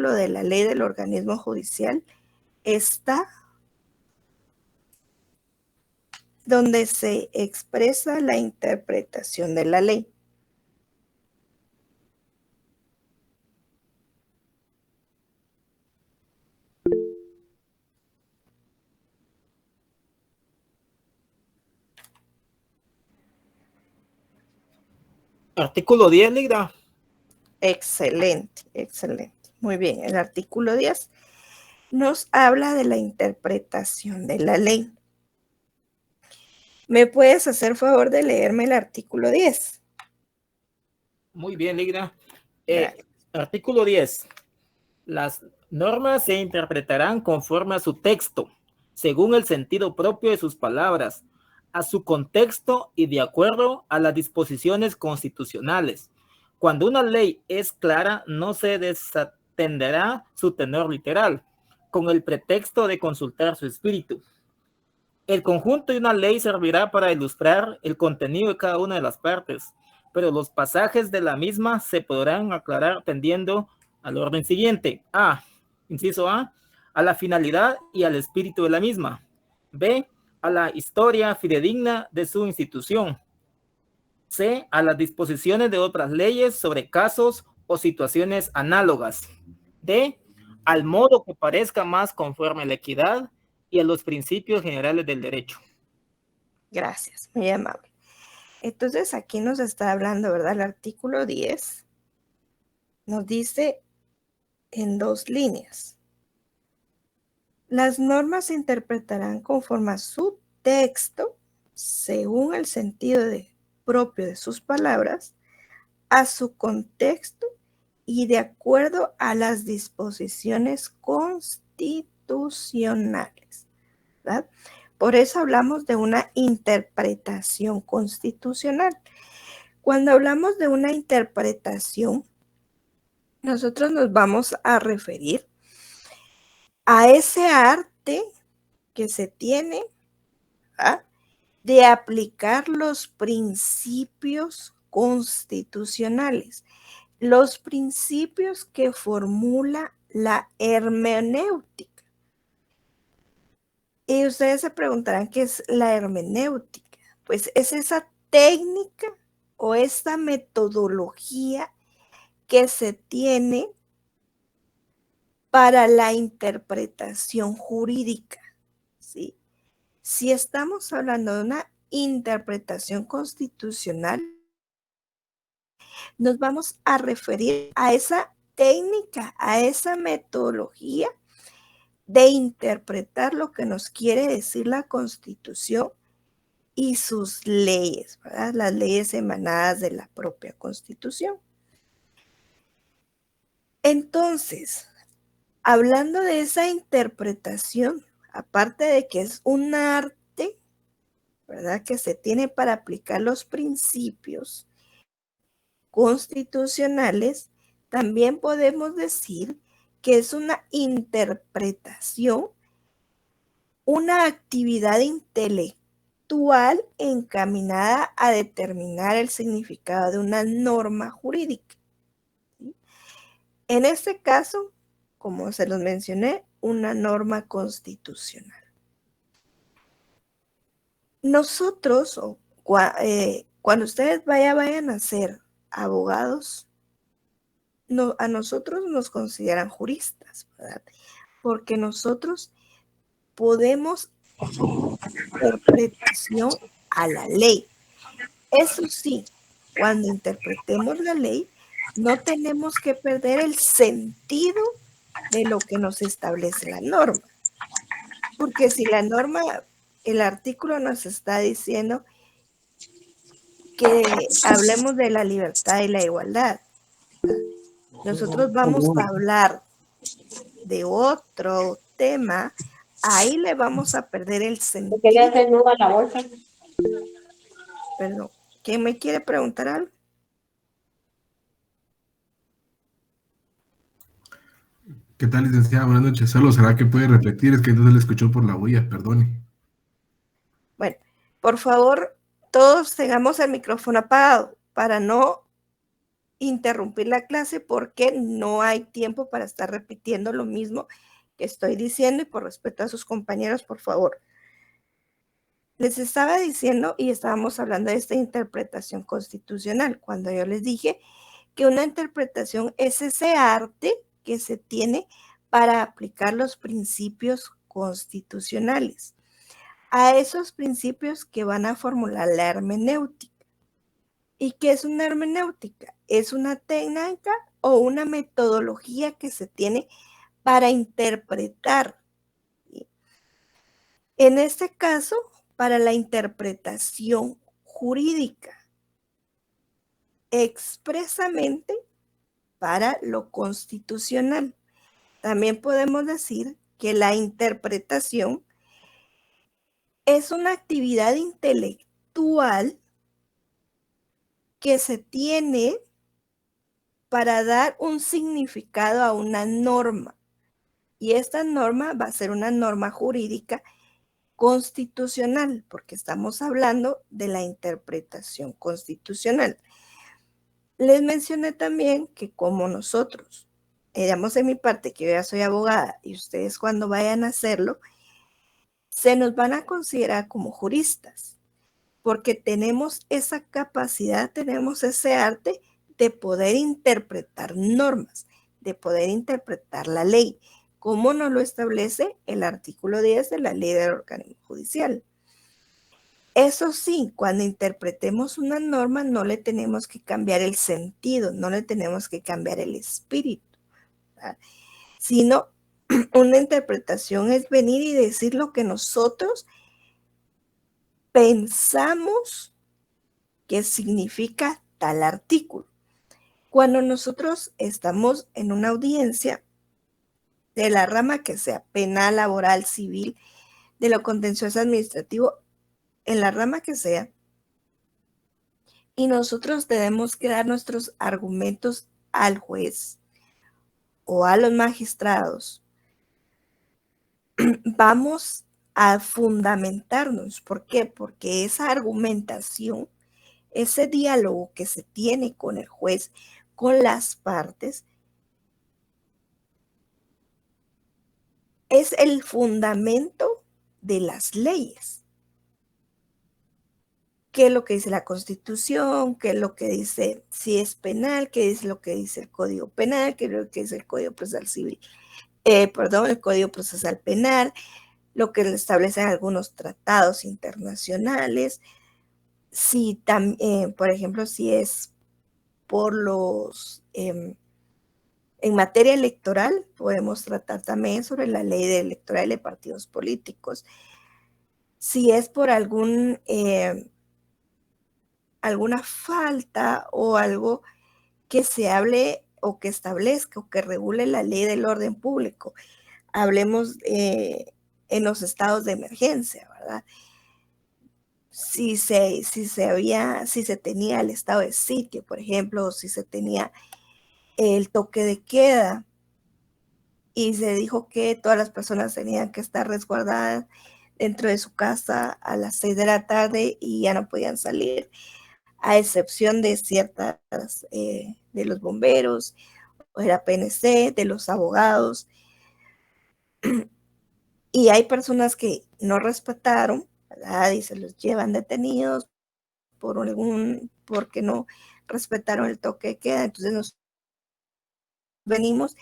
artículo de la ley del organismo judicial está donde se expresa la interpretación de la ley. Artículo 10, Negra. Excelente, excelente. Muy bien, el artículo 10 nos habla de la interpretación de la ley. ¿Me puedes hacer favor de leerme el artículo 10? Muy bien, Negra. Artículo 10. Las normas se interpretarán conforme a su texto, según el sentido propio de sus palabras, a su contexto y de acuerdo a las disposiciones constitucionales. Cuando una ley es clara, no se desatenderá su tenor literal, con el pretexto de consultar su espíritu. El conjunto de una ley servirá para ilustrar el contenido de cada una de las partes, pero los pasajes de la misma se podrán aclarar tendiendo al orden siguiente. A, inciso A la finalidad y al espíritu de la misma. B, a la historia fidedigna de su institución. C, a las disposiciones de otras leyes sobre casos o situaciones análogas. D, al modo que parezca más conforme a la equidad y a los principios generales del derecho. Gracias, muy amable. Entonces aquí nos está hablando, ¿verdad? El artículo 10 nos dice en 2 líneas. Las normas se interpretarán conforme a su texto, según el sentido propio de sus palabras, a su contexto y de acuerdo a las disposiciones constitucionales, ¿verdad? Por eso hablamos de una interpretación constitucional. Cuando hablamos de una interpretación, nosotros nos vamos a referir a ese arte que se tiene, ¿verdad?, de aplicar los principios constitucionales, los principios que formula la hermenéutica. Y ustedes se preguntarán qué es la hermenéutica. Pues es esa técnica o esta metodología que se tiene para la interpretación jurídica, ¿sí? Si estamos hablando de una interpretación constitucional, nos vamos a referir a esa técnica, a esa metodología de interpretar lo que nos quiere decir la Constitución y sus leyes, ¿verdad? Las leyes emanadas de la propia Constitución. Entonces, hablando de esa interpretación, aparte de que es un arte, ¿verdad?, que se tiene para aplicar los principios constitucionales, también podemos decir que es una interpretación, una actividad intelectual encaminada a determinar el significado de una norma jurídica, ¿sí? En este caso, como se los mencioné, una norma constitucional. Nosotros, cuando ustedes vayan a ser abogados, a nosotros nos consideran juristas, ¿verdad? Porque nosotros podemos interpretación a la ley. Eso sí, cuando interpretemos la ley, no tenemos que perder el sentido de lo que nos establece la norma. Porque si la norma, el artículo nos está diciendo que hablemos de la libertad y la igualdad, nosotros vamos a hablar de otro tema, ahí le vamos a perder el sentido. ¿Qué le hace nudo a la bolsa? Perdón, ¿quién me quiere preguntar algo? ¿Qué tal, licenciada? Buenas noches. Solo será que puede repetir, es que no se le escuchó por la bulla, perdone. Bueno, por favor, todos tengamos el micrófono apagado para no interrumpir la clase porque no hay tiempo para estar repitiendo lo mismo que estoy diciendo y por respeto a sus compañeros, por favor. Les estaba diciendo y estábamos hablando de esta interpretación constitucional, cuando yo les dije que una interpretación es ese arte que se tiene para aplicar los principios constitucionales a esos principios que van a formular la hermenéutica. ¿Y qué es una hermenéutica? Es una técnica o una metodología que se tiene para interpretar. En este caso, para la interpretación jurídica, expresamente para lo constitucional. También podemos decir que la interpretación es una actividad intelectual que se tiene para dar un significado a una norma. Y esta norma va a ser una norma jurídica constitucional, porque estamos hablando de la interpretación constitucional. Les mencioné también que como nosotros, digamos de mi parte que yo ya soy abogada y ustedes cuando vayan a hacerlo, se nos van a considerar como juristas, porque tenemos esa capacidad, tenemos ese arte de poder interpretar normas, de poder interpretar la ley, como nos lo establece el artículo 10 de la ley del organismo judicial. Eso sí, cuando interpretemos una norma no le tenemos que cambiar el sentido, no le tenemos que cambiar el espíritu, ¿verdad? Sino una interpretación es venir y decir lo que nosotros pensamos que significa tal artículo. Cuando nosotros estamos en una audiencia de la rama que sea penal, laboral, civil, de lo contencioso administrativo, en la rama que sea, y nosotros tenemos que dar nuestros argumentos al juez o a los magistrados, vamos a fundamentarnos. ¿Por qué? Porque esa argumentación, ese diálogo que se tiene con el juez, con las partes, es el fundamento de las leyes. ¿Qué es lo que dice la Constitución? ¿Qué es lo que dice si es penal? ¿Qué es lo que dice el Código Penal? ¿Qué es lo que dice el Código Procesal Civil? El Código Procesal Penal, lo que establecen algunos tratados internacionales. Si por ejemplo, si es por los, en materia electoral, podemos tratar también sobre la ley electoral de partidos políticos. Si es por alguna falta o algo que se hable o que establezca o que regule la ley del orden público. Hablemos en los estados de emergencia, ¿verdad? Si se tenía el estado de sitio, por ejemplo, o si se tenía el toque de queda y se dijo que todas las personas tenían que estar resguardadas dentro de su casa a las 6 de la tarde y ya no podían salir, a excepción de ciertas, de los bomberos, o de la PNC, de los abogados. Y hay personas que no respetaron, ¿verdad? Y se los llevan detenidos porque no respetaron el toque de queda. Entonces nos venimos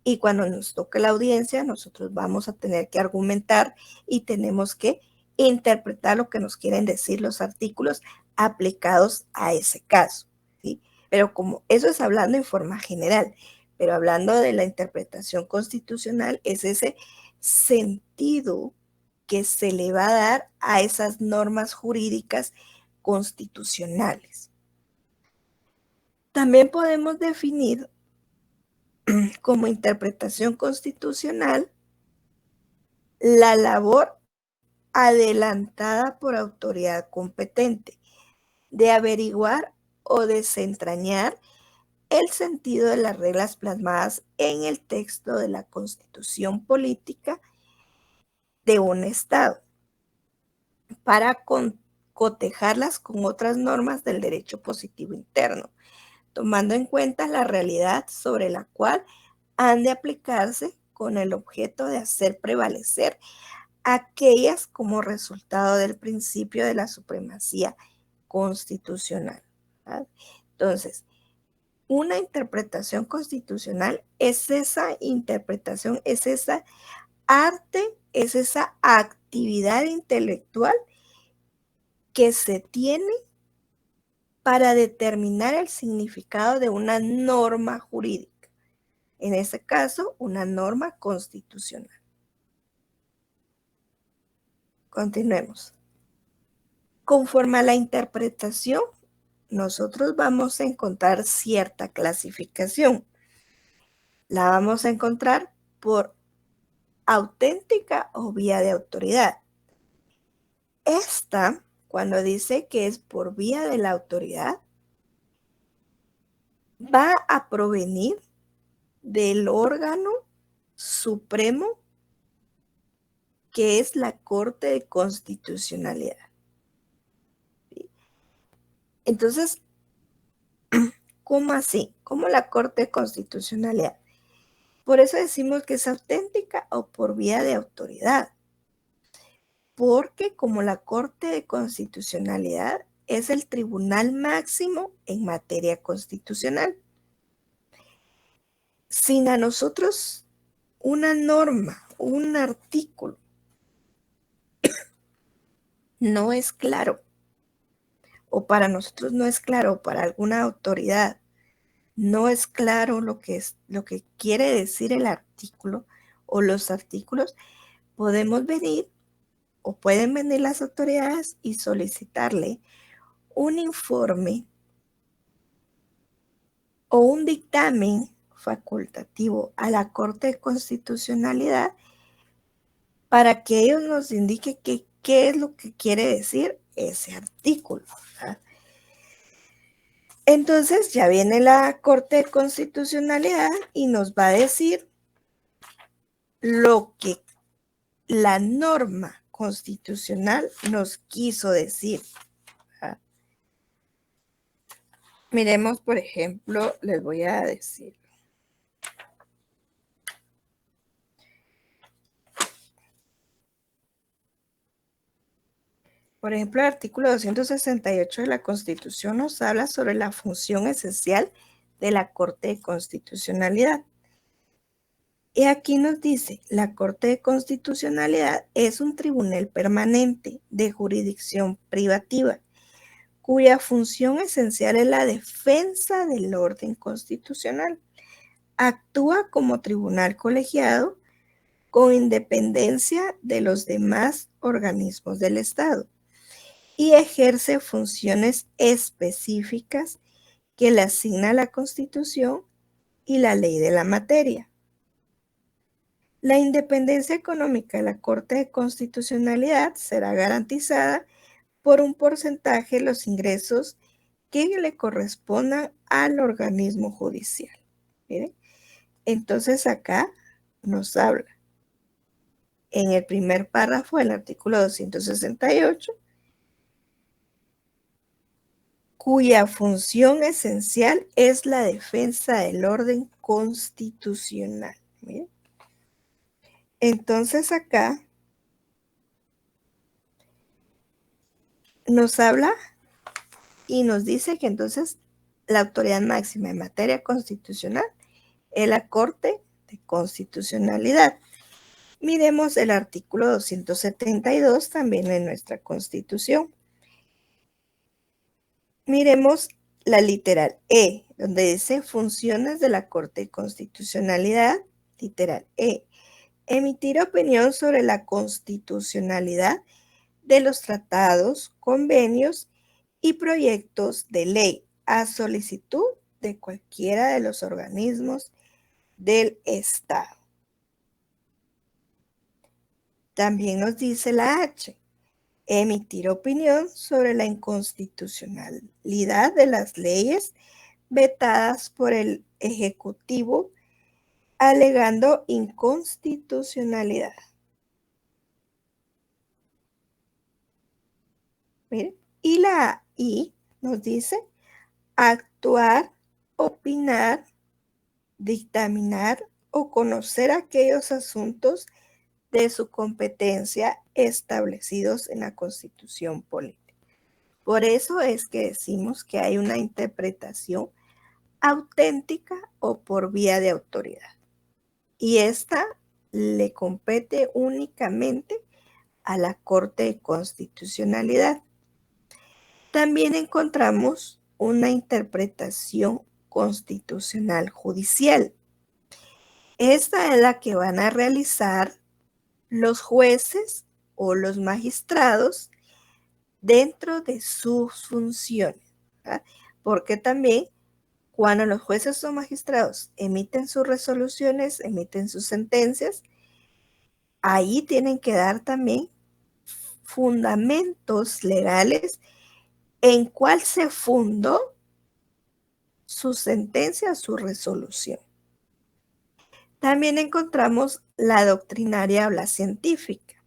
y cuando nos toque la audiencia, nosotros vamos a tener que argumentar y tenemos que interpretar lo que nos quieren decir los artículos aplicados a ese caso, ¿sí? Pero como eso es hablando en forma general, pero hablando de la interpretación constitucional, es ese sentido que se le va a dar a esas normas jurídicas constitucionales. También podemos definir como interpretación constitucional la labor adelantada por autoridad competente de averiguar o desentrañar el sentido de las reglas plasmadas en el texto de la Constitución política de un Estado para cotejarlas con otras normas del derecho positivo interno. tomando en cuenta la realidad sobre la cual han de aplicarse con el objeto de hacer prevalecer aquellas como resultado del principio de la supremacía constitucional. ¿Verdad? Entonces, una interpretación constitucional es esa interpretación, es esa arte, es esa actividad intelectual que se tiene para determinar el significado de una norma jurídica. En este caso, una norma constitucional. Continuemos. Conforme a la interpretación, nosotros vamos a encontrar cierta clasificación. La vamos a encontrar por auténtica o vía de autoridad. Esta, cuando dice que es por vía de la autoridad, va a provenir del órgano supremo que es la Corte de Constitucionalidad. Entonces, ¿cómo así? ¿Cómo la Corte de Constitucionalidad? Por eso decimos que es auténtica o por vía de autoridad. Porque como la Corte de Constitucionalidad es el tribunal máximo en materia constitucional. Sin a nosotros una norma, un artículo, no es claro, o para nosotros no es claro, para alguna autoridad no es claro lo que quiere decir el artículo o los artículos, podemos venir o pueden venir las autoridades y solicitarle un informe o un dictamen facultativo a la Corte de Constitucionalidad para que ellos nos indiquen qué es lo que quiere decir ese artículo, ¿verdad? Entonces ya viene la Corte de Constitucionalidad y nos va a decir lo que la norma constitucional nos quiso decir, ¿verdad? Miremos, por ejemplo, les voy a decir. Por ejemplo, el artículo 268 de la Constitución nos habla sobre la función esencial de la Corte de Constitucionalidad. Y aquí nos dice, la Corte de Constitucionalidad es un tribunal permanente de jurisdicción privativa, cuya función esencial es la defensa del orden constitucional. Actúa como tribunal colegiado con independencia de los demás organismos del Estado y ejerce funciones específicas que le asigna la Constitución y la ley de la materia. La independencia económica de la Corte de Constitucionalidad será garantizada por un porcentaje de los ingresos que le correspondan al organismo judicial. ¿Miren? Entonces acá nos habla en el primer párrafo del artículo 268, cuya función esencial es la defensa del orden constitucional. ¿Miren? Entonces acá nos habla y nos dice que entonces la autoridad máxima en materia constitucional es la Corte de Constitucionalidad. Miremos el artículo 272 también en nuestra Constitución. Miremos la literal E, donde dice funciones de la Corte de Constitucionalidad, literal E. Emitir opinión sobre la constitucionalidad de los tratados, convenios y proyectos de ley a solicitud de cualquiera de los organismos del Estado. También nos dice la H, emitir opinión sobre la inconstitucionalidad de las leyes vetadas por el Ejecutivo alegando inconstitucionalidad. Miren, y la I nos dice actuar opinar, dictaminar o conocer aquellos asuntos de su competencia establecidos en la Constitución política. Por eso es que decimos que hay una interpretación auténtica o por vía de autoridad. Y esta le compete únicamente a la Corte de Constitucionalidad. También encontramos una interpretación constitucional judicial. Esta es la que van a realizar los jueces o los magistrados dentro de sus funciones, ¿verdad? Porque también cuando los jueces o magistrados emiten sus resoluciones, emiten sus sentencias, ahí tienen que dar también fundamentos legales en cuál se fundó su sentencia, su resolución. También encontramos la doctrinaria o la científica.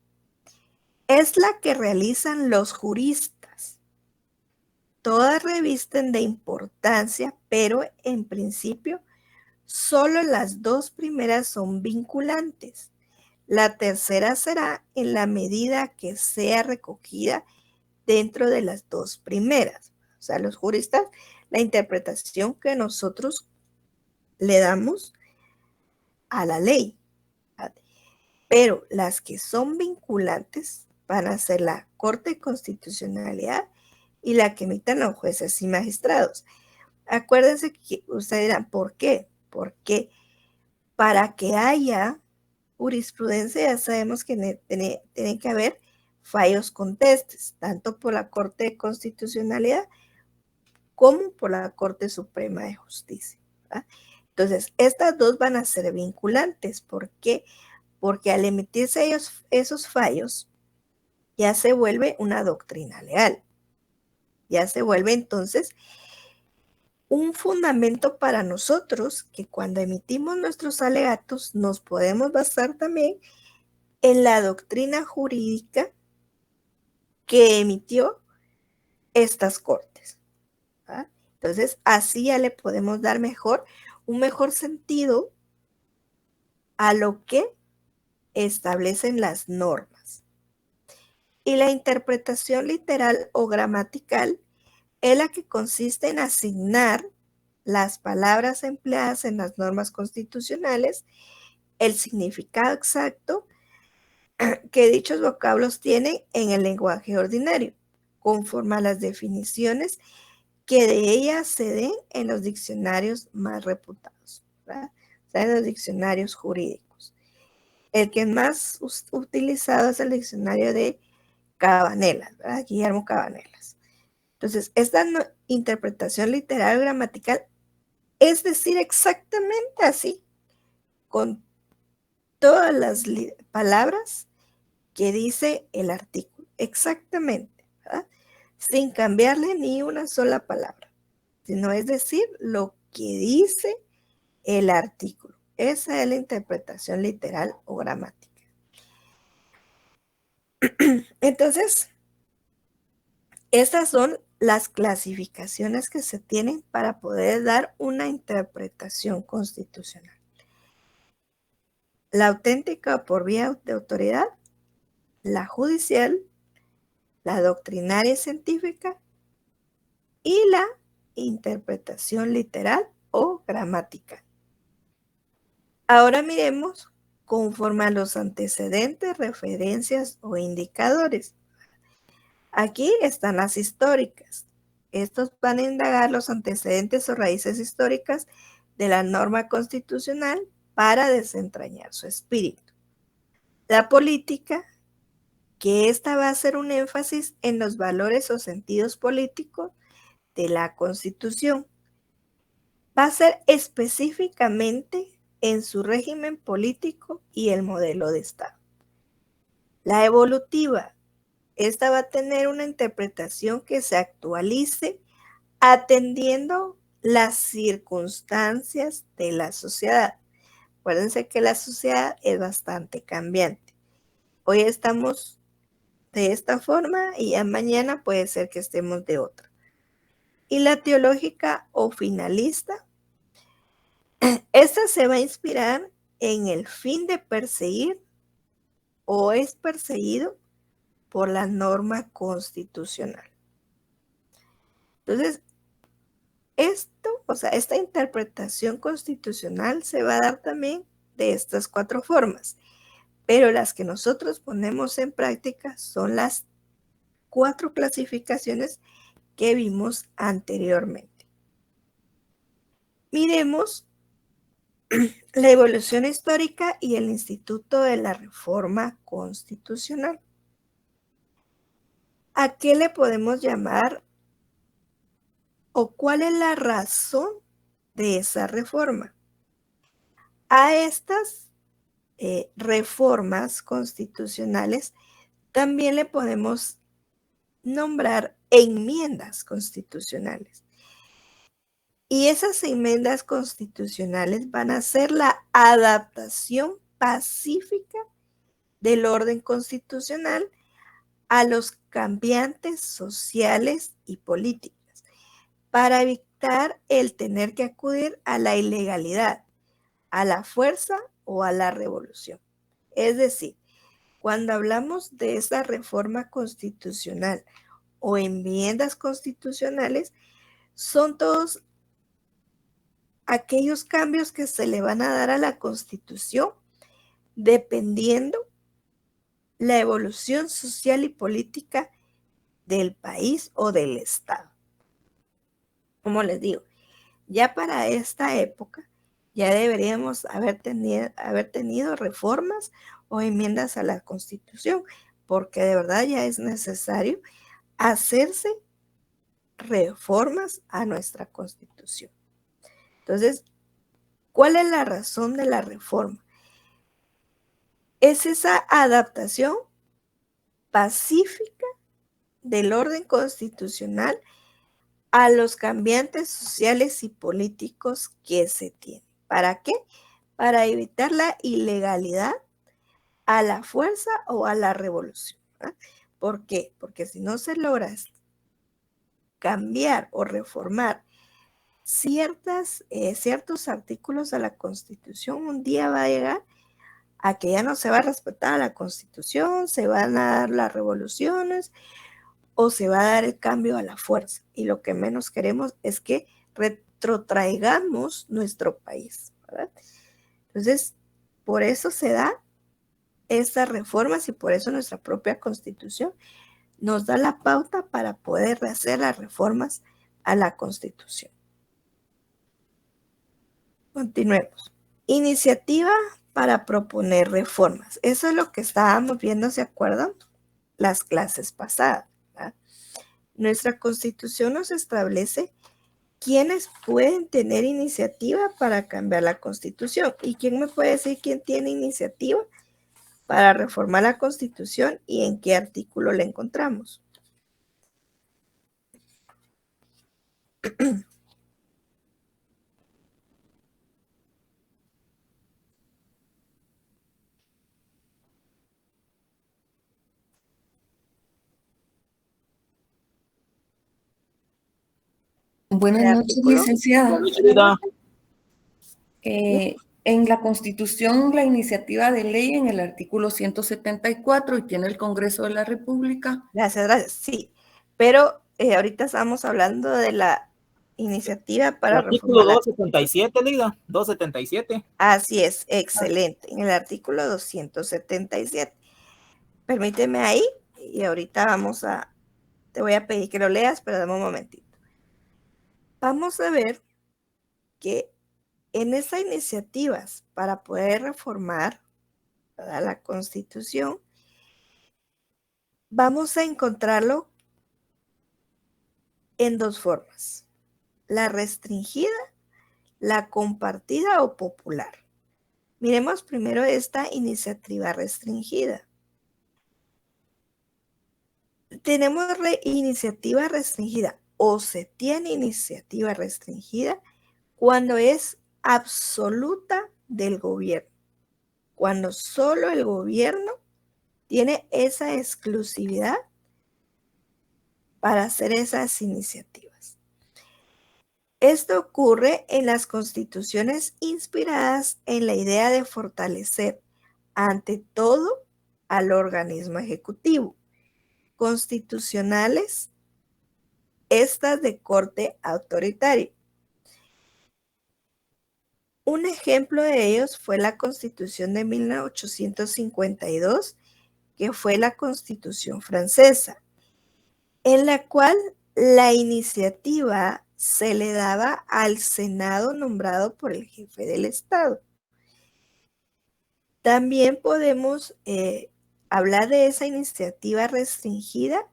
Es la que realizan los juristas. Todas revisten de importancia, pero en principio solo las dos primeras son vinculantes. La tercera será en la medida que sea recogida dentro de las dos primeras. O sea, los juristas, la interpretación que nosotros le damos a la ley. Pero las que son vinculantes van a ser la Corte de Constitucionalidad y la que emitan los jueces y magistrados. Acuérdense que ustedes dirán, ¿por qué? Porque para que haya jurisprudencia ya sabemos que tiene que haber fallos contestes, tanto por la Corte de Constitucionalidad como por la Corte Suprema de Justicia, ¿verdad? Entonces, estas dos van a ser vinculantes. ¿Por qué? Porque al emitirse esos fallos, ya se vuelve una doctrina legal. Ya se vuelve entonces un fundamento para nosotros que cuando emitimos nuestros alegatos nos podemos basar también en la doctrina jurídica que emitió estas cortes, ¿verdad? Entonces, así ya le podemos dar un mejor sentido a lo que establecen las normas. Y la interpretación literal o gramatical es la que consiste en asignar las palabras empleadas en las normas constitucionales, el significado exacto que dichos vocablos tienen en el lenguaje ordinario, conforme a las definiciones que de ellas se den en los diccionarios más reputados, ¿verdad? O sea, en los diccionarios jurídicos. El que más utilizado es el diccionario de Cabanelas, ¿verdad? Guillermo Cabanelas. Entonces, esta interpretación literal gramatical es decir exactamente así, con todas las palabras que dice el artículo, exactamente, ¿verdad? Sin cambiarle ni una sola palabra, sino es decir, lo que dice el artículo. Esa es la interpretación literal o gramática. Entonces, estas son las clasificaciones que se tienen para poder dar una interpretación constitucional. La auténtica por vía de autoridad, la judicial, la doctrinaria y científica y la interpretación literal o gramática. Ahora miremos conforme a los antecedentes, referencias o indicadores. Aquí están las históricas. Estos van a indagar los antecedentes o raíces históricas de la norma constitucional para desentrañar su espíritu. La política, que esta va a hacer un énfasis en los valores o sentidos políticos de la Constitución. Va a ser específicamente en su régimen político y el modelo de Estado. La evolutiva, esta va a tener una interpretación que se actualice atendiendo las circunstancias de la sociedad. Acuérdense que la sociedad es bastante cambiante. Hoy estamos de esta forma y ya mañana puede ser que estemos de otra. Y la teológica o finalista, Esta se va a inspirar en el fin de perseguir o es perseguido por la norma constitucional. Entonces, esta interpretación constitucional se va a dar también de estas 4 formas, pero las que nosotros ponemos en práctica son las 4 clasificaciones que vimos anteriormente. Miremos la evolución histórica y el Instituto de la Reforma Constitucional. ¿A qué le podemos llamar o cuál es la razón de esa reforma? A estas reformas constitucionales también le podemos nombrar enmiendas constitucionales. Y esas enmiendas constitucionales van a ser la adaptación pacífica del orden constitucional a los cambiantes sociales y políticos, para evitar el tener que acudir a la ilegalidad, a la fuerza o a la revolución. Es decir, cuando hablamos de esa reforma constitucional o enmiendas constitucionales, son todos aquellos cambios que se le van a dar a la Constitución dependiendo la evolución social y política del país o del Estado. Como les digo, ya para esta época ya deberíamos haber tenido reformas o enmiendas a la Constitución, porque de verdad ya es necesario hacerse reformas a nuestra Constitución. Entonces, ¿cuál es la razón de la reforma? Es esa adaptación pacífica del orden constitucional a los cambiantes sociales y políticos que se tienen. ¿Para qué? Para evitar la ilegalidad, a la fuerza o a la revolución. ¿Por qué? Porque si no se logra cambiar o reformar ciertos artículos de la Constitución, un día va a llegar a que ya no se va a respetar la Constitución, se van a dar las revoluciones o se va a dar el cambio a la fuerza. Y lo que menos queremos es que retrotraigamos nuestro país, ¿verdad? Entonces, por eso se da estas reformas y por eso nuestra propia Constitución nos da la pauta para poder hacer las reformas a la Constitución. Continuemos. Iniciativa para proponer reformas. Eso es lo que estábamos viendo, ¿se acuerdan? Las clases pasadas, ¿verdad? Nuestra Constitución nos establece quiénes pueden tener iniciativa para cambiar la Constitución. ¿Y quién me puede decir quién tiene iniciativa para reformar la Constitución y en qué artículo la encontramos? Buenas noches, licenciada. En la Constitución, la iniciativa de ley en el artículo 174 y tiene el Congreso de la República. Gracias. Sí, pero ahorita estamos hablando de la iniciativa para artículo 277, Liga, 277. Así es, excelente. En el artículo 277. Permíteme ahí y ahorita te voy a pedir que lo leas, pero dame un momentito. Vamos a ver que en esas iniciativas para poder reformar la Constitución, vamos a encontrarlo en 2 formas: la restringida, la compartida o popular. Miremos primero esta iniciativa restringida. Tenemos iniciativa restringida o se tiene iniciativa restringida cuando es absoluta del gobierno, cuando solo el gobierno tiene esa exclusividad para hacer esas iniciativas. Esto ocurre en las constituciones inspiradas en la idea de fortalecer, ante todo, al organismo ejecutivo, constitucionales, estas de corte autoritario. Un ejemplo de ellos fue la Constitución de 1852, que fue la Constitución francesa, en la cual la iniciativa se le daba al Senado nombrado por el jefe del Estado. También podemos hablar de esa iniciativa restringida,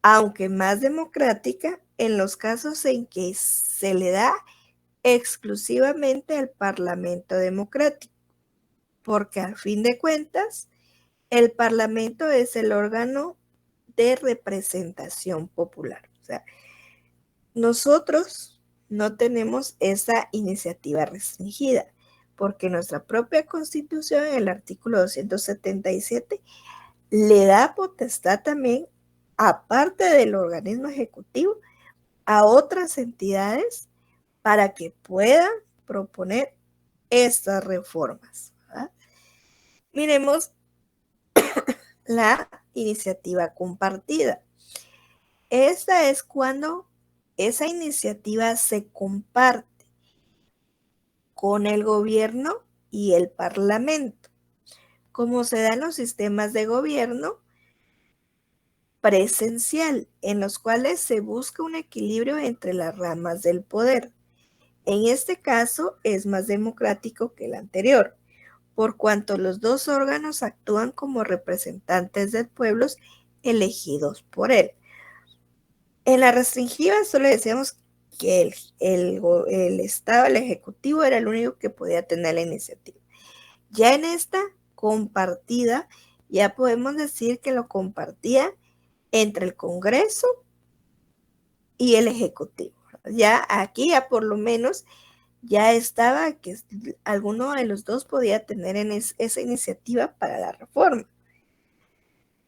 aunque más democrática, en los casos en que se le da exclusivamente al Parlamento democrático, porque al fin de cuentas, el Parlamento es el órgano de representación popular. O sea, nosotros no tenemos esa iniciativa restringida, porque nuestra propia Constitución, en el artículo 277, le da potestad también, aparte del organismo ejecutivo, a otras entidades para que puedan proponer estas reformas, ¿verdad? Miremos la iniciativa compartida. Esta es cuando esa iniciativa se comparte con el gobierno y el parlamento, como se da en los sistemas de gobierno presencial, en los cuales se busca un equilibrio entre las ramas del poder. En este caso es más democrático que el anterior, por cuanto los dos órganos actúan como representantes del pueblo elegidos por él. En la restringida solo decíamos que el Estado, el Ejecutivo, era el único que podía tener la iniciativa. Ya en esta compartida, ya podemos decir que lo compartía entre el Congreso y el Ejecutivo. Ya aquí, ya por lo menos, ya estaba que alguno de los dos podía tener esa iniciativa para la reforma.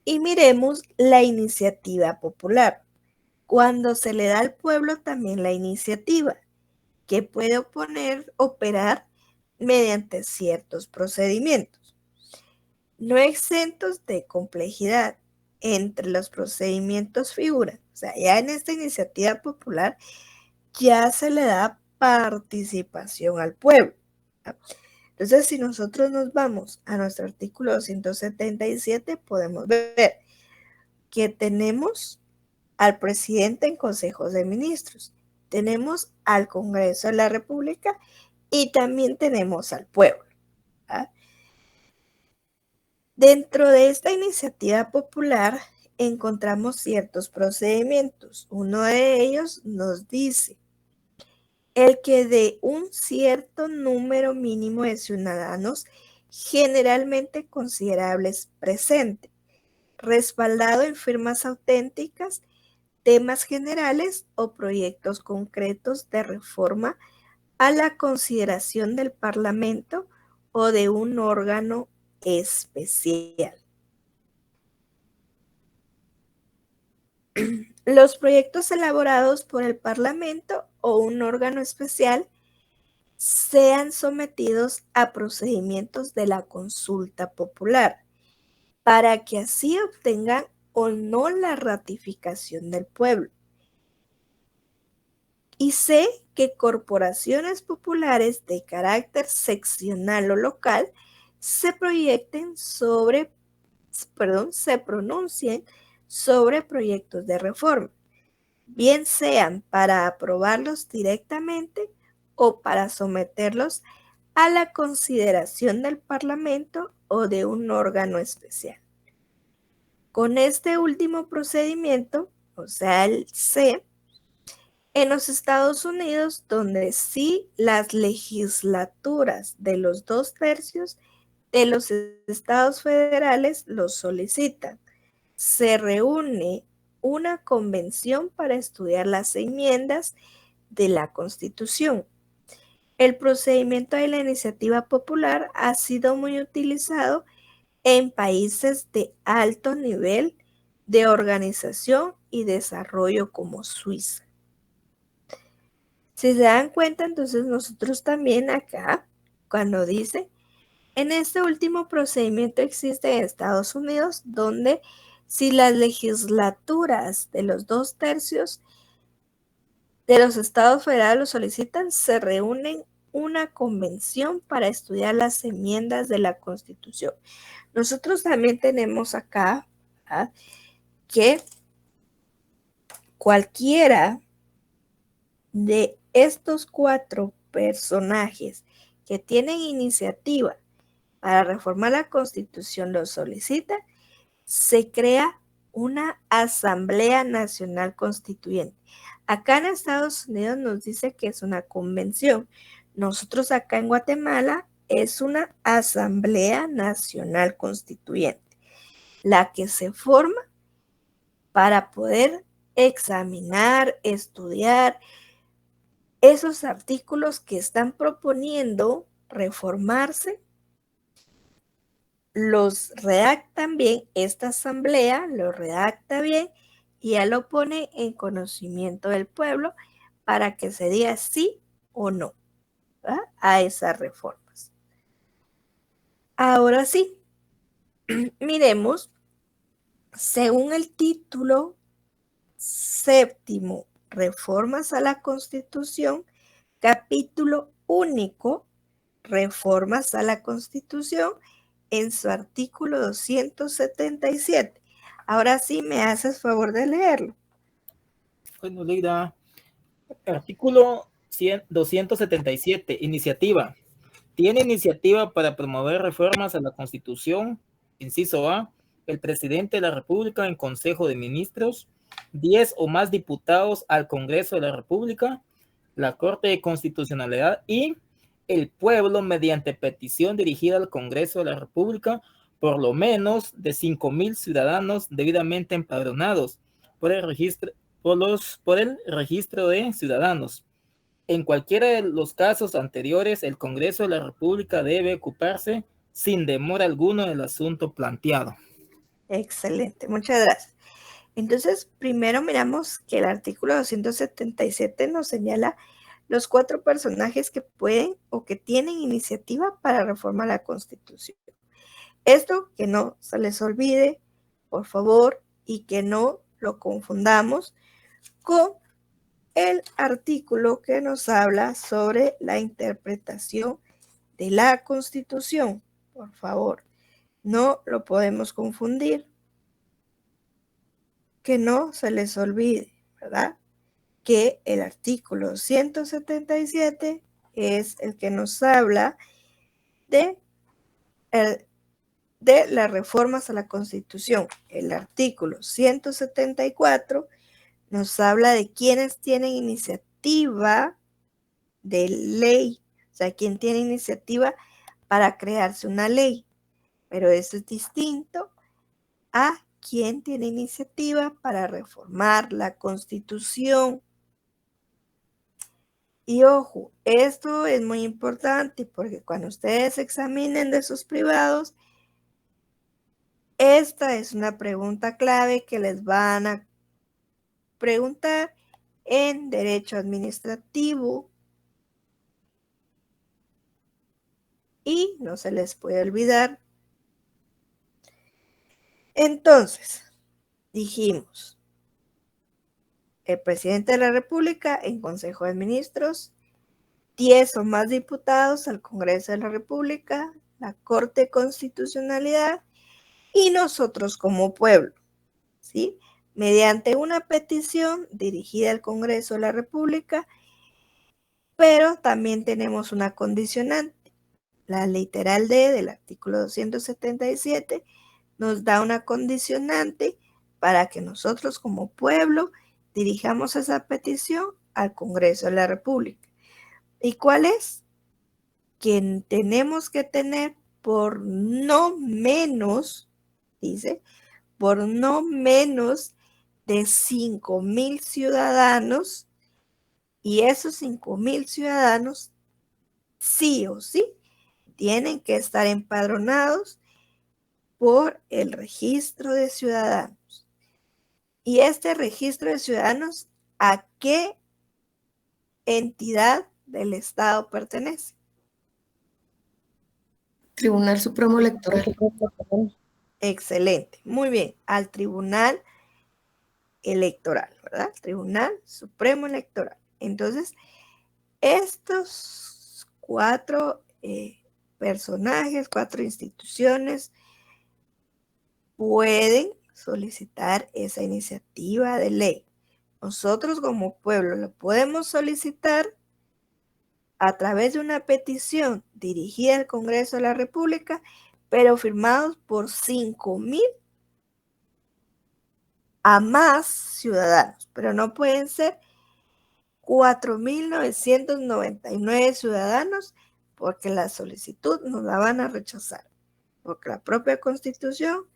Y miremos la iniciativa popular, cuando se le da al pueblo también la iniciativa, que puede operar mediante ciertos procedimientos, no exentos de complejidad. Entre los procedimientos figuran, o sea, ya en esta iniciativa popular ya se le da participación al pueblo. Entonces, si nosotros nos vamos a nuestro artículo 277, podemos ver que tenemos al presidente en consejos de ministros, tenemos al Congreso de la República y también tenemos al pueblo. ¿Ah? Dentro de esta iniciativa popular encontramos ciertos procedimientos. Uno de ellos nos dice el que de un cierto número mínimo de ciudadanos generalmente considerables presente, respaldado en firmas auténticas, temas generales o proyectos concretos de reforma a la consideración del Parlamento o de un órgano especial. Los proyectos elaborados por el Parlamento o un órgano especial sean sometidos a procedimientos de la consulta popular para que así obtengan o no la ratificación del pueblo. Y sé que corporaciones populares de carácter seccional o local se pronuncien sobre proyectos de reforma, bien sean para aprobarlos directamente o para someterlos a la consideración del Parlamento o de un órgano especial. Con este último procedimiento, o sea, el C, en los Estados Unidos, donde sí las legislaturas de los 2/3 de los estados federales los solicitan, se reúne una convención para estudiar las enmiendas de la Constitución. El procedimiento de la iniciativa popular ha sido muy utilizado en países de alto nivel de organización y desarrollo como Suiza. Si se dan cuenta, entonces nosotros también acá, cuando dice, en este último procedimiento existe en Estados Unidos, donde si las legislaturas de los 2/3 de los estados federales lo solicitan, se reúnen una convención para estudiar las enmiendas de la Constitución. Nosotros también tenemos acá, ¿verdad?, que cualquiera de estos 4 personajes que tienen iniciativa para reformar la Constitución lo solicita, se crea una Asamblea Nacional Constituyente. Acá en Estados Unidos nos dice que es una convención. Nosotros acá en Guatemala es una Asamblea Nacional Constituyente, la que se forma para poder examinar, estudiar esos artículos que están proponiendo reformarse. Los redactan bien, esta asamblea lo redacta bien y ya lo pone en conocimiento del pueblo para que se diga sí o no, ¿verdad?, a esas reformas. Ahora sí, miremos, según el título 7, Reformas a la Constitución, capítulo único, Reformas a la Constitución, en su artículo 277. Ahora sí me haces favor de leerlo. Bueno, Leida, artículo 277, iniciativa. Tiene iniciativa para promover reformas a la Constitución, inciso A, el presidente de la República en Consejo de Ministros, 10 o más diputados al Congreso de la República, la Corte de Constitucionalidad y el pueblo mediante petición dirigida al Congreso de la República por lo menos de 5,000 ciudadanos debidamente empadronados por el registro de ciudadanos. En cualquiera de los casos anteriores, el Congreso de la República debe ocuparse sin demora alguno del asunto planteado. Excelente, muchas gracias. Entonces, primero miramos que el artículo 277 nos señala los 4 personajes que pueden o que tienen iniciativa para reformar la Constitución. Esto que no se les olvide, por favor, y que no lo confundamos con el artículo que nos habla sobre la interpretación de la Constitución. Por favor, no lo podemos confundir. Que no se les olvide, ¿verdad?, que el artículo 177 es el que nos habla de las reformas a la Constitución. El artículo 174 nos habla de quienes tienen iniciativa de ley, o sea, quién tiene iniciativa para crearse una ley, pero eso es distinto a quién tiene iniciativa para reformar la Constitución. Y ojo, esto es muy importante porque cuando ustedes examinen de sus privados, esta es una pregunta clave que les van a preguntar en Derecho Administrativo. Y no se les puede olvidar. Entonces, dijimos, el presidente de la República en Consejo de Ministros, 10 o más diputados al Congreso de la República, la Corte de Constitucionalidad y nosotros como pueblo, ¿sí?, mediante una petición dirigida al Congreso de la República, pero también tenemos una condicionante. La literal D del artículo 277 nos da una condicionante para que nosotros como pueblo dirijamos esa petición al Congreso de la República. ¿Y cuál es? Que tenemos que tener por no menos, dice, por no menos de 5,000 ciudadanos, y esos 5,000 ciudadanos sí o sí tienen que estar empadronados por el registro de ciudadanos. Y este registro de ciudadanos, ¿a qué entidad del Estado pertenece? Tribunal Supremo Electoral. Excelente, muy bien, al Tribunal Electoral, ¿verdad? Tribunal Supremo Electoral. Entonces, estos 4 personajes, 4 instituciones pueden solicitar esa iniciativa de ley. Nosotros como pueblo lo podemos solicitar a través de una petición dirigida al Congreso de la República, pero firmados por 5,000 a más ciudadanos, pero no pueden ser 4,999 ciudadanos porque la solicitud nos la van a rechazar, porque la propia Constitución,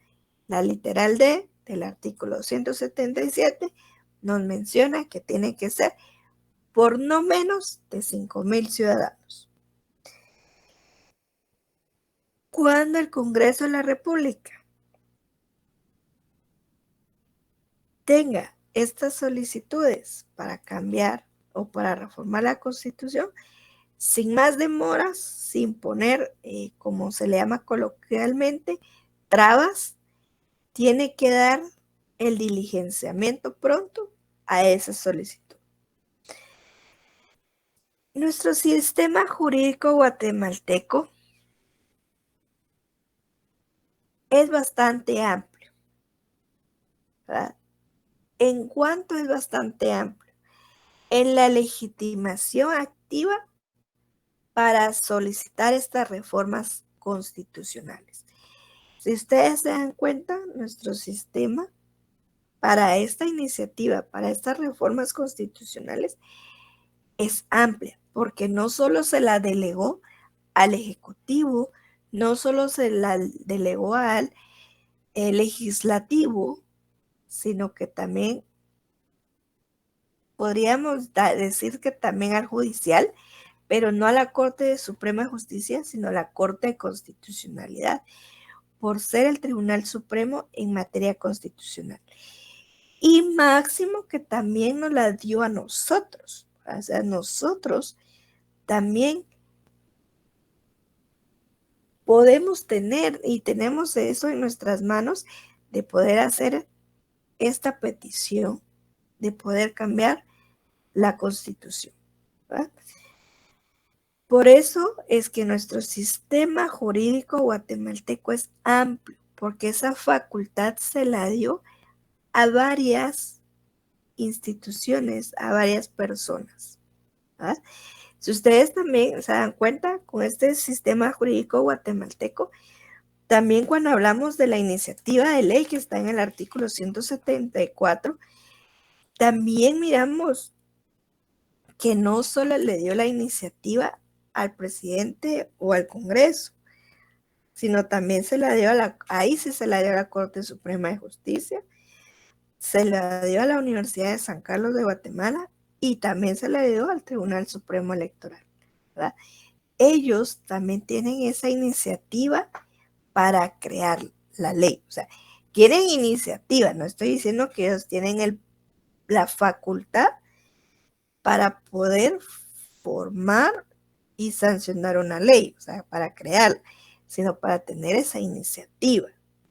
la literal D del artículo 177, nos menciona que tiene que ser por no menos de 5,000 ciudadanos. Cuando el Congreso de la República tenga estas solicitudes para cambiar o para reformar la Constitución, sin más demoras, sin poner, como se le llama coloquialmente, trabas, tiene que dar el diligenciamiento pronto a esa solicitud. Nuestro sistema jurídico guatemalteco es bastante amplio, ¿verdad? ¿En cuánto es bastante amplio? En la legitimación activa para solicitar estas reformas constitucionales. Si ustedes se dan cuenta, nuestro sistema para esta iniciativa, para estas reformas constitucionales, es amplia, porque no solo se la delegó al Ejecutivo, no solo se la delegó al Legislativo, sino que también podríamos decir que también al Judicial, pero no a la Corte de Suprema Justicia, sino a la Corte de Constitucionalidad, por ser el Tribunal Supremo en materia constitucional. Y máximo que también nos la dio a nosotros. O sea, nosotros también podemos tener y tenemos eso en nuestras manos de poder hacer esta petición, de poder cambiar la Constitución, ¿verdad? Por eso es que nuestro sistema jurídico guatemalteco es amplio, porque esa facultad se la dio a varias instituciones, a varias personas, ¿verdad? Si ustedes también se dan cuenta, con este sistema jurídico guatemalteco, también cuando hablamos de la iniciativa de ley que está en el artículo 174, también miramos que no solo le dio la iniciativa al presidente o al Congreso, sino también se la dio ahí sí se la dio a la Corte Suprema de Justicia, se la dio a la Universidad de San Carlos de Guatemala y también se la dio al Tribunal Supremo Electoral, ¿verdad? Ellos también tienen esa iniciativa para crear la ley. O sea, quieren iniciativa, no estoy diciendo que ellos tienen la facultad para poder formar y sancionar una ley, o sea, para crearla, sino para tener esa iniciativa,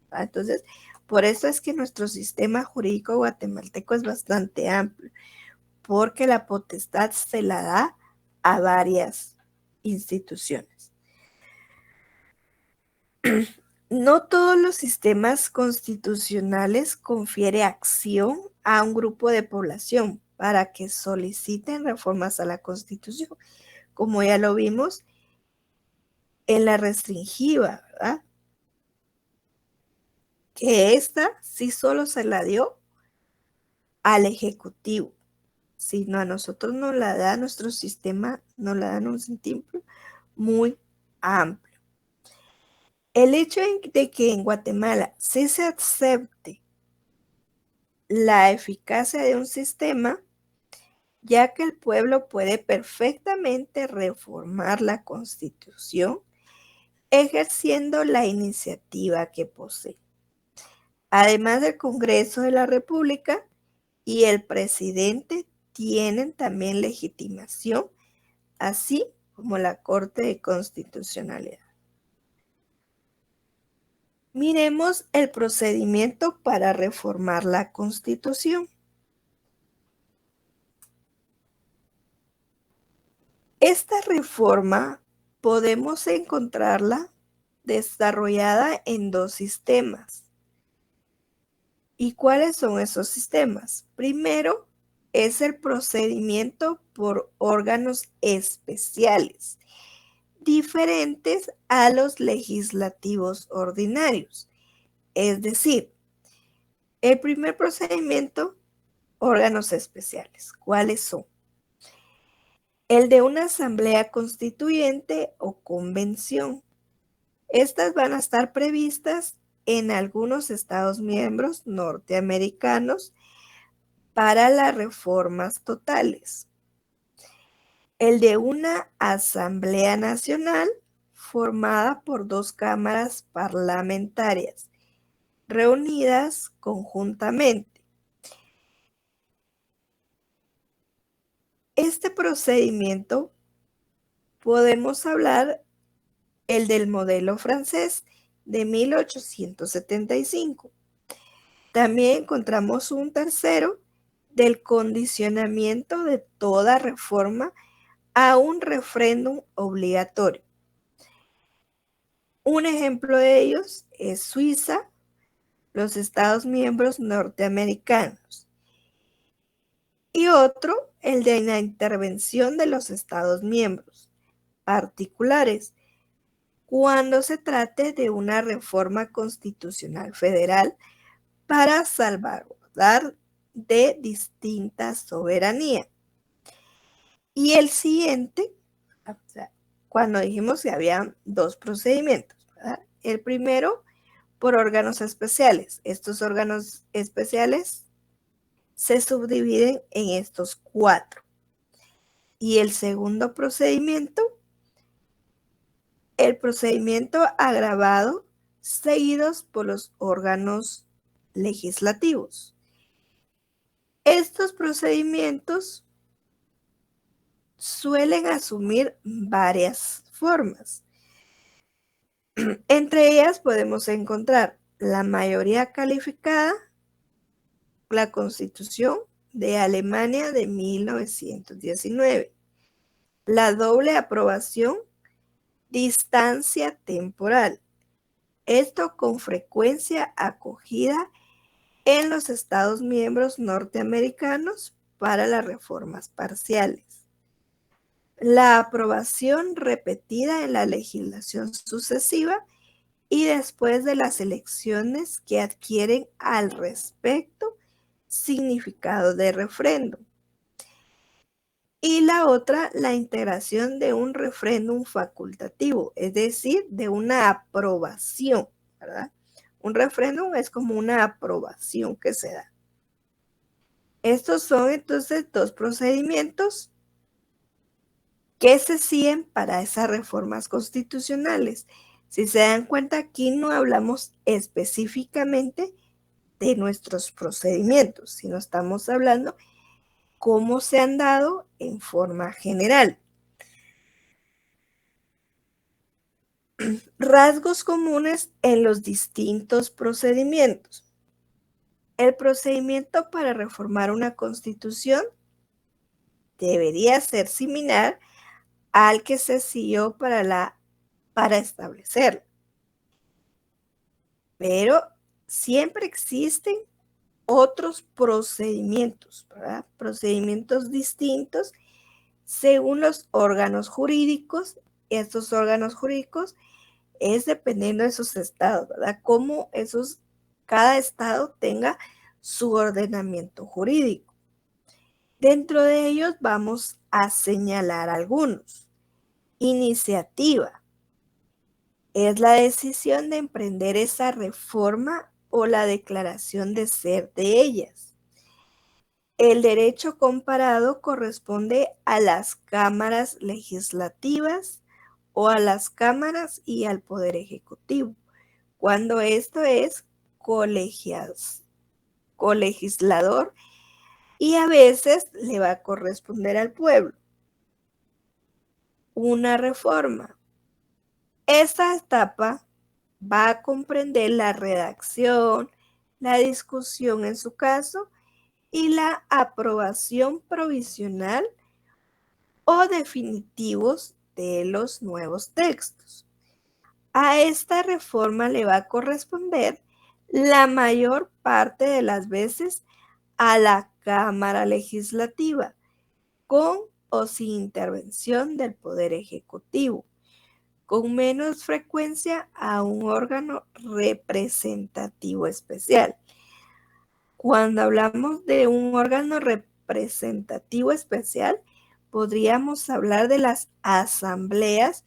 ¿verdad? Entonces, por eso es que nuestro sistema jurídico guatemalteco es bastante amplio, porque la potestad se la da a varias instituciones. No todos los sistemas constitucionales confieren acción a un grupo de población para que soliciten reformas a la Constitución, como ya lo vimos en la restringida, ¿verdad? Que esta sí solo se la dio al Ejecutivo, sino a nosotros nos la da nuestro sistema, nos la dan un sentido muy amplio. El hecho de que en Guatemala sí se acepte la eficacia de un sistema, ya que el pueblo puede perfectamente reformar la Constitución ejerciendo la iniciativa que posee. Además del Congreso de la República y el presidente tienen también legitimación, así como la Corte de Constitucionalidad. Miremos el procedimiento para reformar la Constitución. Esta reforma podemos encontrarla desarrollada en dos sistemas. ¿Y cuáles son esos sistemas? Primero es el procedimiento por órganos especiales, diferentes a los legislativos ordinarios. Es decir, el primer procedimiento, órganos especiales. ¿Cuáles son? El de una asamblea constituyente o convención. Estas van a estar previstas en algunos estados miembros norteamericanos para las reformas totales. El de una asamblea nacional formada por dos cámaras parlamentarias reunidas conjuntamente. Este procedimiento podemos hablar el del modelo francés de 1875. También encontramos un tercero del condicionamiento de toda reforma a un referéndum obligatorio. Un ejemplo de ellos es Suiza, los Estados miembros norteamericanos. Y otro, el de la intervención de los Estados miembros particulares, cuando se trate de una reforma constitucional federal para salvaguardar de distinta soberanía. Y el siguiente, cuando dijimos que había dos procedimientos, ¿verdad? El primero, por órganos especiales. Estos órganos especiales se subdividen en estos 4. Y el segundo procedimiento, el procedimiento agravado, seguidos por los órganos legislativos. Estos procedimientos suelen asumir varias formas. Entre ellas podemos encontrar la mayoría calificada, la Constitución de Alemania de 1919, la doble aprobación, distancia temporal. Esto con frecuencia acogida en los Estados miembros norteamericanos para las reformas parciales. La aprobación repetida en la legislación sucesiva y después de las elecciones que adquieren al respecto significado de referéndum. Y la otra, la integración de un referéndum facultativo, es decir, de una aprobación, ¿verdad? Un referéndum es como una aprobación que se da. Estos son entonces dos procedimientos que se siguen para esas reformas constitucionales. Si se dan cuenta, aquí no hablamos específicamente de nuestros procedimientos, sino estamos hablando cómo se han dado en forma general. Rasgos comunes en los distintos procedimientos. El procedimiento para reformar una constitución debería ser similar al que se siguió para establecerla. Pero siempre existen otros procedimientos, ¿verdad? Procedimientos distintos según los órganos jurídicos. Estos órganos jurídicos es dependiendo de sus estados, ¿verdad? Cómo cada estado tenga su ordenamiento jurídico. Dentro de ellos vamos a señalar algunos. Iniciativa es la decisión de emprender esa reforma o la declaración de ser de ellas. El derecho comparado corresponde a las cámaras legislativas o a las cámaras y al Poder Ejecutivo, cuando esto es colegislador y a veces le va a corresponder al pueblo una reforma. Esta etapa va a comprender la redacción, la discusión en su caso y la aprobación provisional o definitivos de los nuevos textos. A esta reforma le va a corresponder la mayor parte de las veces a la Cámara Legislativa, con o sin intervención del Poder Ejecutivo, con menos frecuencia a un órgano representativo especial. Cuando hablamos de un órgano representativo especial, podríamos hablar de las asambleas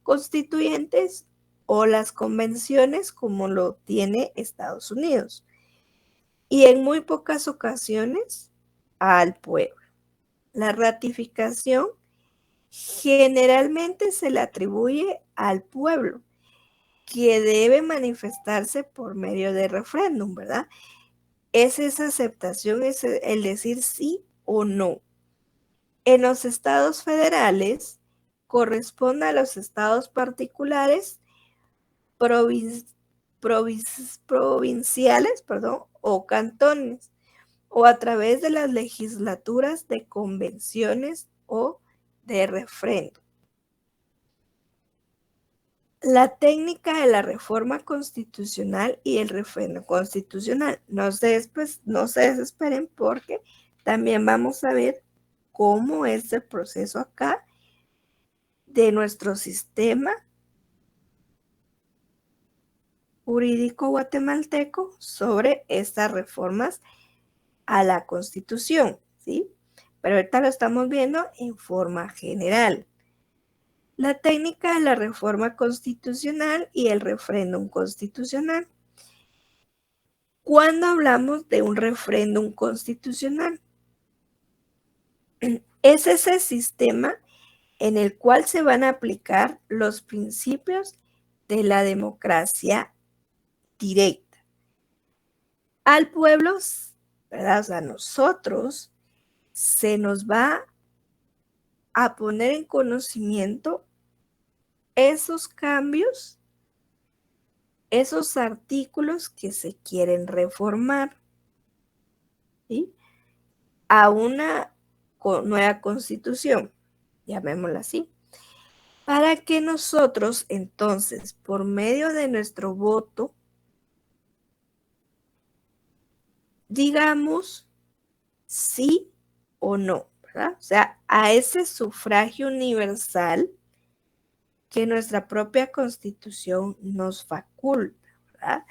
constituyentes o las convenciones como lo tiene Estados Unidos. Y en muy pocas ocasiones al pueblo. La ratificación generalmente se le atribuye al pueblo, que debe manifestarse por medio de referéndum, ¿verdad? Es esa aceptación, es el decir sí o no. En los estados federales corresponde a los estados particulares provinciales, o cantones, o a través de las legislaturas de convenciones o de referéndum. La técnica de la reforma constitucional y el referéndum constitucional. No se desesperen porque también vamos a ver cómo es el proceso acá de nuestro sistema jurídico guatemalteco sobre estas reformas a la Constitución, ¿sí? Pero ahorita lo estamos viendo en forma general. La técnica de la reforma constitucional y el referéndum constitucional. ¿Cuándo hablamos de un referéndum constitucional? Es ese sistema en el cual se van a aplicar los principios de la democracia directa. Al pueblo, ¿verdad? O sea, a nosotros se nos va a poner en conocimiento esos cambios, esos artículos que se quieren reformar, ¿sí? A una nueva constitución, llamémosla así, para que nosotros entonces, por medio de nuestro voto, digamos sí o no, ¿verdad? O sea, a ese sufragio universal que nuestra propia Constitución nos faculta, ¿verdad?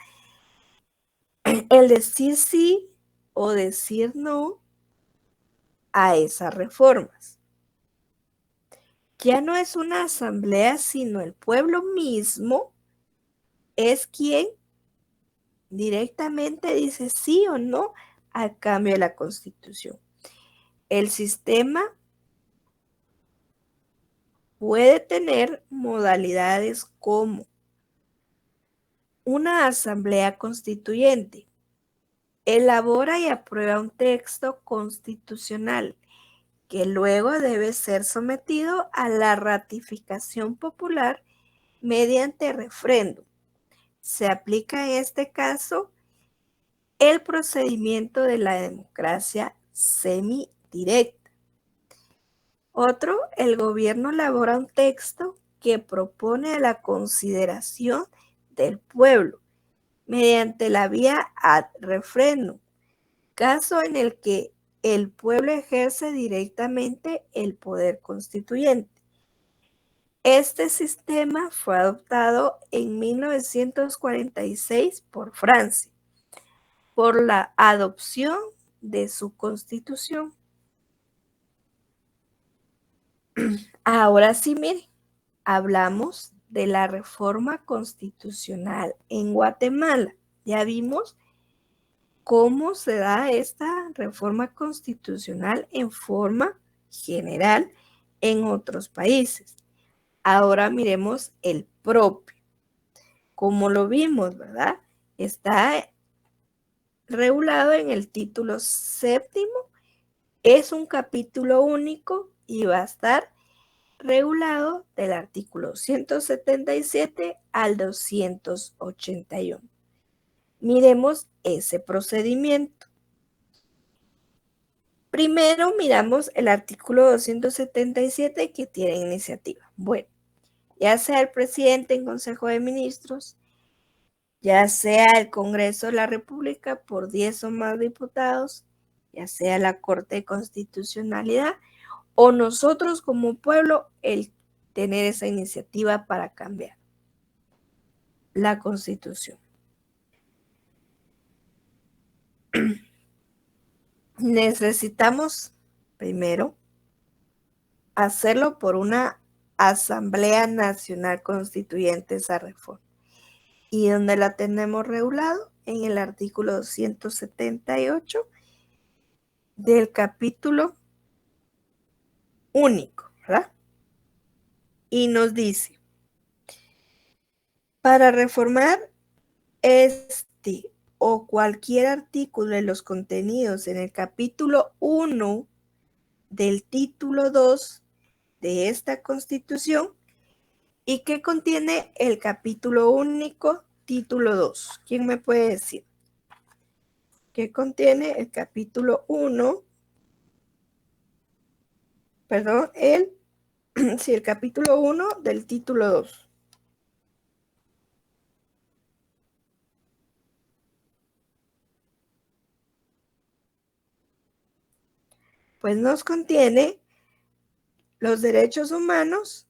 El decir sí o decir no a esas reformas. Ya no es una asamblea, sino el pueblo mismo es quien directamente dice sí o no al cambio de la Constitución. El sistema puede tener modalidades como una asamblea constituyente. Elabora y aprueba un texto constitucional que luego debe ser sometido a la ratificación popular mediante referéndum. Se aplica en este caso el procedimiento de la democracia semidirecta. Otro, el gobierno elabora un texto que propone a la consideración del pueblo mediante la vía ad referendum, caso en el que el pueblo ejerce directamente el poder constituyente. Este sistema fue adoptado en 1946 por Francia, por la adopción de su constitución. Ahora sí, miren, hablamos de la reforma constitucional en Guatemala. Ya vimos cómo se da esta reforma constitucional en forma general en otros países. Ahora miremos el propio. Como lo vimos, ¿verdad? Está regulado en el título séptimo Es un capítulo único y va a estar regulado del artículo 177 al 281. Miremos ese procedimiento. Primero miramos el artículo 277 que tiene iniciativa. Bueno, ya sea el presidente en Consejo de Ministros, ya sea el Congreso de la República por 10 o más diputados, ya sea la Corte de Constitucionalidad o nosotros como pueblo, el tener esa iniciativa para cambiar la Constitución. Necesitamos primero hacerlo por una Asamblea Nacional Constituyente, esa reforma. ¿Y dónde la tenemos regulado? En el artículo 178 del capítulo único, ¿verdad? Y nos dice, para reformar este o cualquier artículo de los contenidos en el capítulo 1 del título 2 de esta Constitución. ¿Y qué contiene el capítulo único, título 2? ¿Quién me puede decir? ¿Qué contiene el capítulo 1? Perdón, el capítulo 1 del título 2. Pues nos contiene los derechos humanos,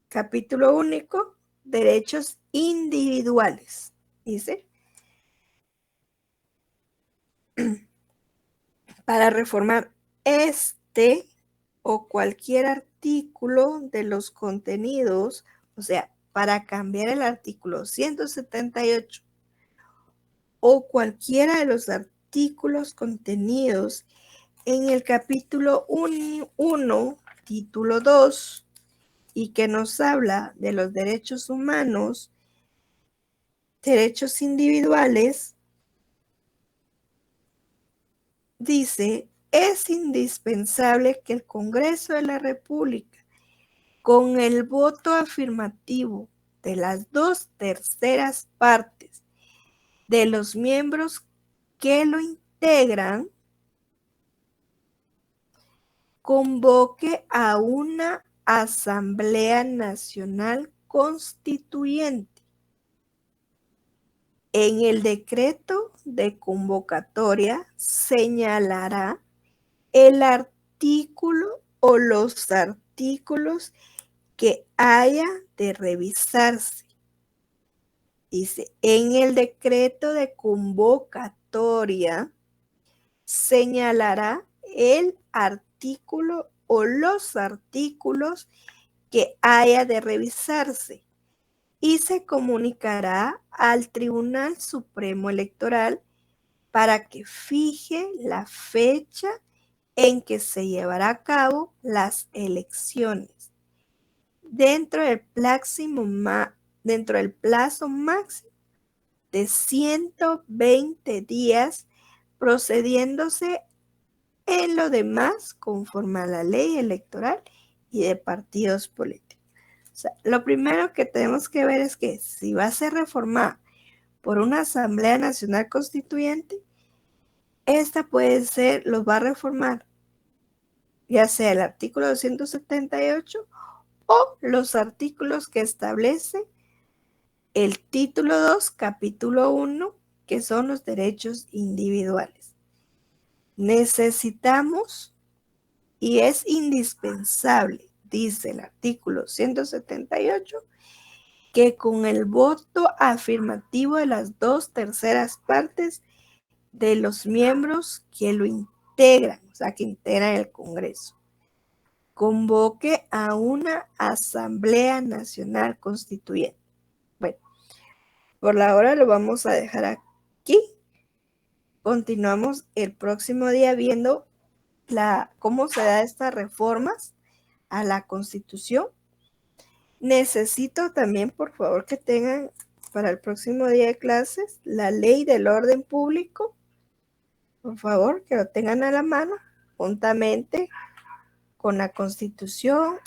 capítulo único, derechos individuales. Dice, para reformar este o cualquier artículo de los contenidos, o sea, para cambiar el artículo 178 o cualquiera de los artículos contenidos en el capítulo 1, título 2, y que nos habla de los derechos humanos, derechos individuales, dice, es indispensable que el Congreso de la República, con el voto afirmativo de las 2/3 partes de los miembros que lo integran, convoque a una Asamblea Nacional Constituyente. En el decreto de convocatoria señalará el artículo o los artículos que haya de revisarse. Dice, en el decreto de convocatoria señalará el artículo o los artículos que haya de revisarse y se comunicará al Tribunal Supremo Electoral para que fije la fecha en que se llevará a cabo las elecciones dentro del plazo máximo de 120 días, procediéndose en lo demás conforme a la ley electoral y de partidos políticos. O sea, lo primero que tenemos que ver es que si va a ser reformada por una Asamblea Nacional Constituyente, esta puede ser, los va a reformar, ya sea el artículo 278 o los artículos que establece el título 2, capítulo 1, que son los derechos individuales. Necesitamos y es indispensable, dice el artículo 178, que con el voto afirmativo de las 2/3 partes de los miembros que lo integran, o sea, que integran el Congreso, convoque a una Asamblea Nacional Constituyente. Bueno, por la hora lo vamos a dejar aquí. Continuamos el próximo día viendo cómo se da estas reformas a la Constitución. Necesito también, por favor, que tengan para el próximo día de clases la Ley del Orden Público. Por favor, que lo tengan a la mano juntamente con la Constitución,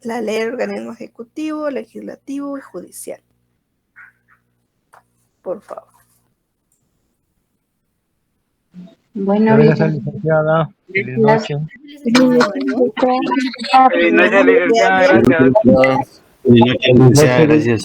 la ley del organismo ejecutivo, legislativo y judicial. Por favor. Bueno, Gracias, licenciada. Feliz noche. Feliz noche, licenciada. Gracias. Feliz noche, licenciada, gracias.